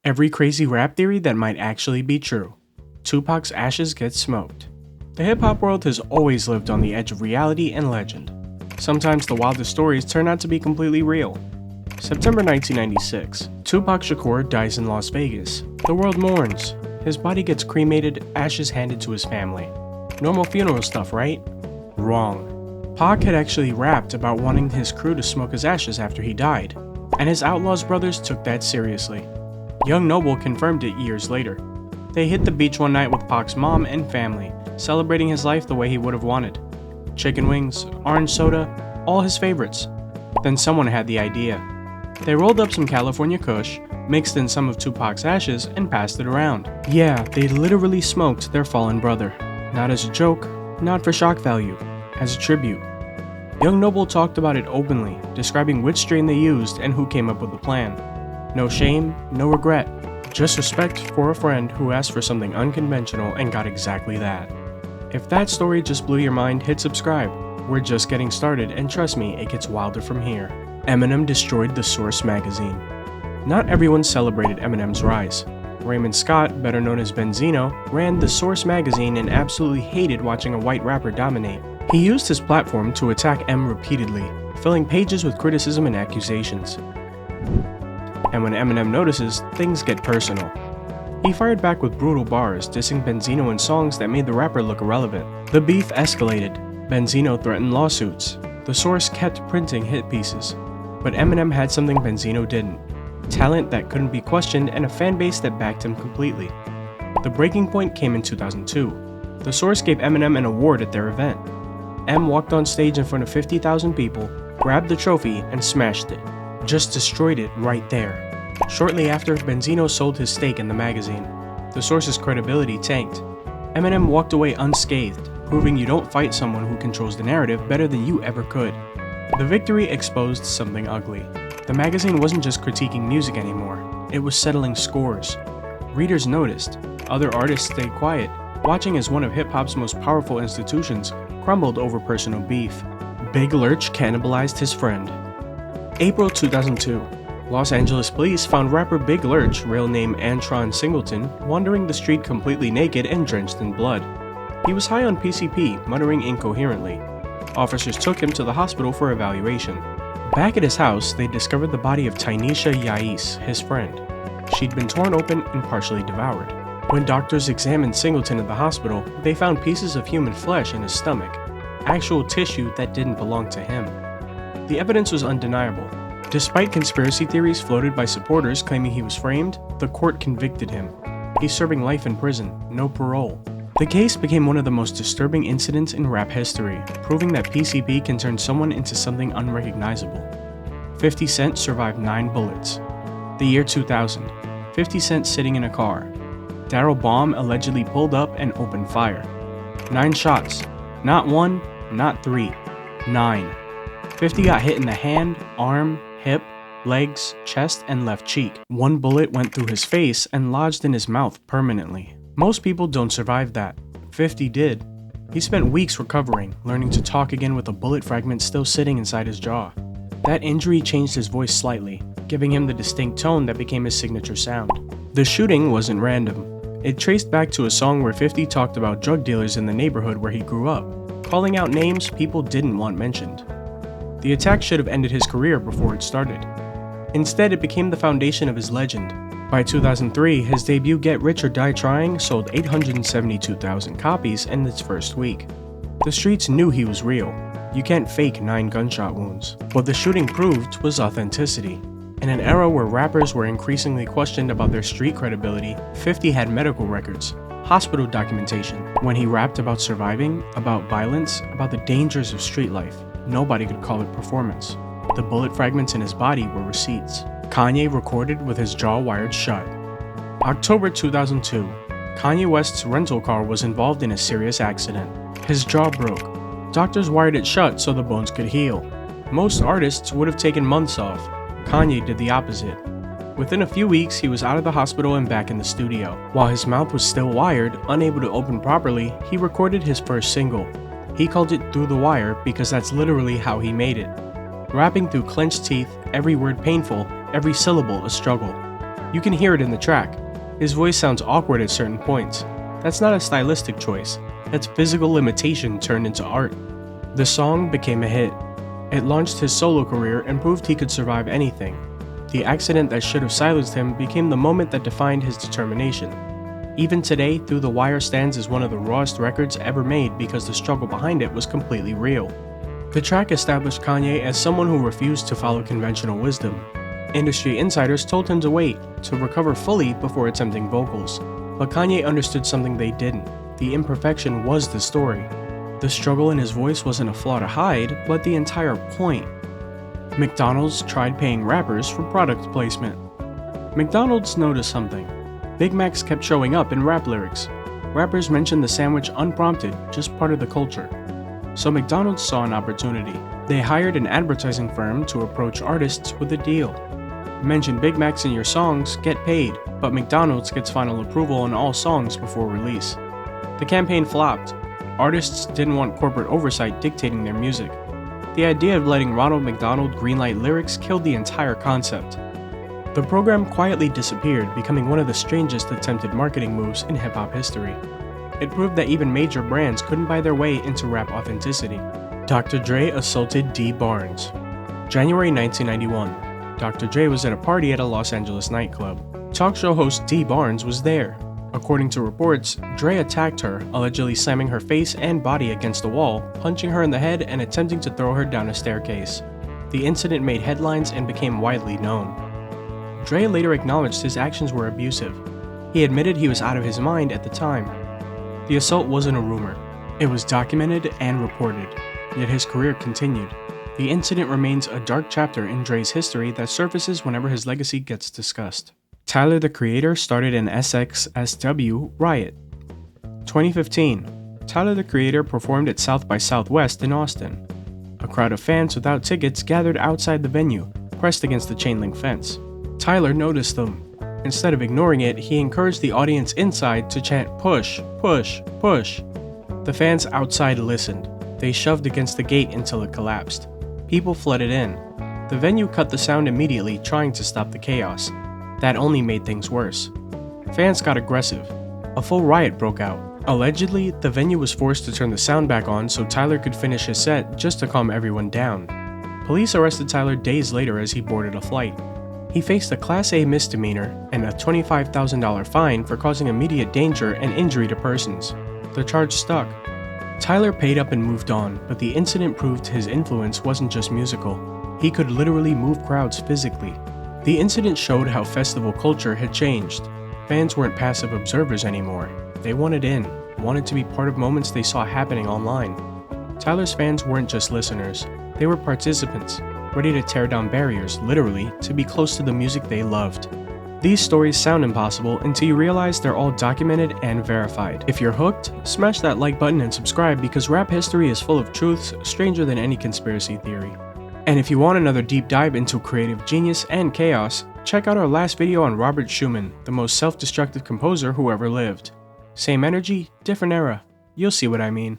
Every crazy rap theory that might actually be true. Tupac's ashes get smoked. The hip-hop world has always lived on the edge of reality and legend. Sometimes the wildest stories turn out to be completely real. September 1996, Tupac Shakur dies in Las Vegas. The world mourns. His body gets cremated, ashes handed to his family. Normal funeral stuff, right? Wrong. Pac had actually rapped about wanting his crew to smoke his ashes after he died, and his Outlaw's brothers took that seriously. Young Noble confirmed it years later. They hit the beach one night with Pac's mom and family, celebrating his life the way he would have wanted. Chicken wings, orange soda, all his favorites. Then someone had the idea. They rolled up some California Kush, mixed in some of Tupac's ashes, and passed it around. Yeah, they literally smoked their fallen brother. Not as a joke, not for shock value, as a tribute. Young Noble talked about it openly, describing which strain they used and who came up with the plan. No shame, no regret, just respect for a friend who asked for something unconventional and got exactly that. If that story just blew your mind, hit subscribe. We're just getting started, and trust me, it gets wilder from here. Eminem destroyed the Source magazine. Not everyone celebrated Eminem's rise. Raymond Scott, better known as Benzino, ran the Source magazine and absolutely hated watching a white rapper dominate. He used his platform to attack M repeatedly, filling pages with criticism and accusations. And when Eminem notices, things get personal. He fired back with brutal bars, dissing Benzino in songs that made the rapper look irrelevant. The beef escalated. Benzino threatened lawsuits. The Source kept printing hit pieces. But Eminem had something Benzino didn't. Talent that couldn't be questioned and a fanbase that backed him completely. The breaking point came in 2002. The Source gave Eminem an award at their event. M walked on stage in front of 50,000 people, grabbed the trophy, and smashed it. Just destroyed it right there. Shortly after, Benzino sold his stake in the magazine. The Source's credibility tanked. Eminem walked away unscathed, proving you don't fight someone who controls the narrative better than you ever could. The victory exposed something ugly. The magazine wasn't just critiquing music anymore, it was settling scores. Readers noticed. Other artists stayed quiet, watching as one of hip-hop's most powerful institutions crumbled over personal beef. Big Lurch cannibalized his friend. April 2002. Los Angeles police found rapper Big Lurch, real name Antron Singleton, wandering the street completely naked and drenched in blood. He was high on PCP, muttering incoherently. Officers took him to the hospital for evaluation. Back at his house, they discovered the body of Tynesha Yais, his friend. She'd been torn open and partially devoured. When doctors examined Singleton at the hospital, they found pieces of human flesh in his stomach, actual tissue that didn't belong to him. The evidence was undeniable. Despite conspiracy theories floated by supporters claiming he was framed, the court convicted him. He's serving life in prison, no parole. The case became one of the most disturbing incidents in rap history, proving that PCP can turn someone into something unrecognizable. 50 Cent survived 9 bullets. The year 2000, 50 Cent sitting in a car. Daryl Baum allegedly pulled up and opened fire. 9 shots. Not 1, not 3. 9. 50 got hit in the hand, arm, hip, legs, chest, and left cheek. 1 bullet went through his face and lodged in his mouth permanently. Most people don't survive that. 50 did. He spent weeks recovering, learning to talk again with a bullet fragment still sitting inside his jaw. That injury changed his voice slightly, giving him the distinct tone that became his signature sound. The shooting wasn't random. It traced back to a song where 50 talked about drug dealers in the neighborhood where he grew up, calling out names people didn't want mentioned. The attack should have ended his career before it started. Instead, it became the foundation of his legend. By 2003, his debut Get Rich or Die Trying sold 872,000 copies in its first week. The streets knew he was real. You can't fake 9 gunshot wounds. What the shooting proved was authenticity. In an era where rappers were increasingly questioned about their street credibility, 50 had medical records, hospital documentation. When he rapped about surviving, about violence, about the dangers of street life, nobody could call it performance. The bullet fragments in his body were receipts. Kanye recorded with his jaw wired shut. October 2002. Kanye West's rental car was involved in a serious accident. His jaw broke. Doctors wired it shut so the bones could heal. Most artists would have taken months off. Kanye did the opposite. Within a few weeks, he was out of the hospital and back in the studio. While his mouth was still wired, unable to open properly, he recorded his first single. He called it Through the Wire because that's literally how he made it. Rapping through clenched teeth, every word painful, every syllable a struggle. You can hear it in the track. His voice sounds awkward at certain points. That's not a stylistic choice. That's physical limitation turned into art. The song became a hit. It launched his solo career and proved he could survive anything. The accident that should have silenced him became the moment that defined his determination. Even today, Through the Wire stands as one of the rawest records ever made because the struggle behind it was completely real. The track established Kanye as someone who refused to follow conventional wisdom. Industry insiders told him to wait, to recover fully before attempting vocals. But Kanye understood something they didn't. The imperfection was the story. The struggle in his voice wasn't a flaw to hide, but the entire point. McDonald's tried paying rappers for product placement. McDonald's noticed something. Big Macs kept showing up in rap lyrics. Rappers mentioned the sandwich unprompted, just part of the culture. So McDonald's saw an opportunity. They hired an advertising firm to approach artists with a deal. Mention Big Macs in your songs, get paid, but McDonald's gets final approval on all songs before release. The campaign flopped. Artists didn't want corporate oversight dictating their music. The idea of letting Ronald McDonald greenlight lyrics killed the entire concept. The program quietly disappeared, becoming one of the strangest attempted marketing moves in hip-hop history. It proved that even major brands couldn't buy their way into rap authenticity. Dr. Dre assaulted Dee Barnes. January 1991. Dr. Dre was at a party at a Los Angeles nightclub. Talk show host Dee Barnes was there. According to reports, Dre attacked her, allegedly slamming her face and body against the wall, punching her in the head and attempting to throw her down a staircase. The incident made headlines and became widely known. Dre later acknowledged his actions were abusive. He admitted he was out of his mind at the time. The assault wasn't a rumor. It was documented and reported, yet his career continued. The incident remains a dark chapter in Dre's history that surfaces whenever his legacy gets discussed. Tyler, the Creator, started an SXSW riot. 2015. Tyler, the Creator performed at South by Southwest in Austin. A crowd of fans without tickets gathered outside the venue, pressed against the chain-link fence. Tyler noticed them. Instead of ignoring it, he encouraged the audience inside to chant "push, push, push." The fans outside listened. They shoved against the gate until it collapsed. People flooded in. The venue cut the sound immediately, trying to stop the chaos. That only made things worse. Fans got aggressive. A full riot broke out. Allegedly, the venue was forced to turn the sound back on so Tyler could finish his set just to calm everyone down. Police arrested Tyler days later as he boarded a flight. He faced a Class A misdemeanor and a $25,000 fine for causing immediate danger and injury to persons. The charge stuck. Tyler paid up and moved on, but the incident proved his influence wasn't just musical. He could literally move crowds physically. The incident showed how festival culture had changed. Fans weren't passive observers anymore. They wanted in, wanted to be part of moments they saw happening online. Tyler's fans weren't just listeners. They were participants, ready to tear down barriers, literally, to be close to the music they loved. These stories sound impossible until you realize they're all documented and verified. If you're hooked, smash that like button and subscribe because rap history is full of truths stranger than any conspiracy theory. And if you want another deep dive into creative genius and chaos, check out our last video on Robert Schumann, the most self-destructive composer who ever lived. Same energy, different era. You'll see what I mean.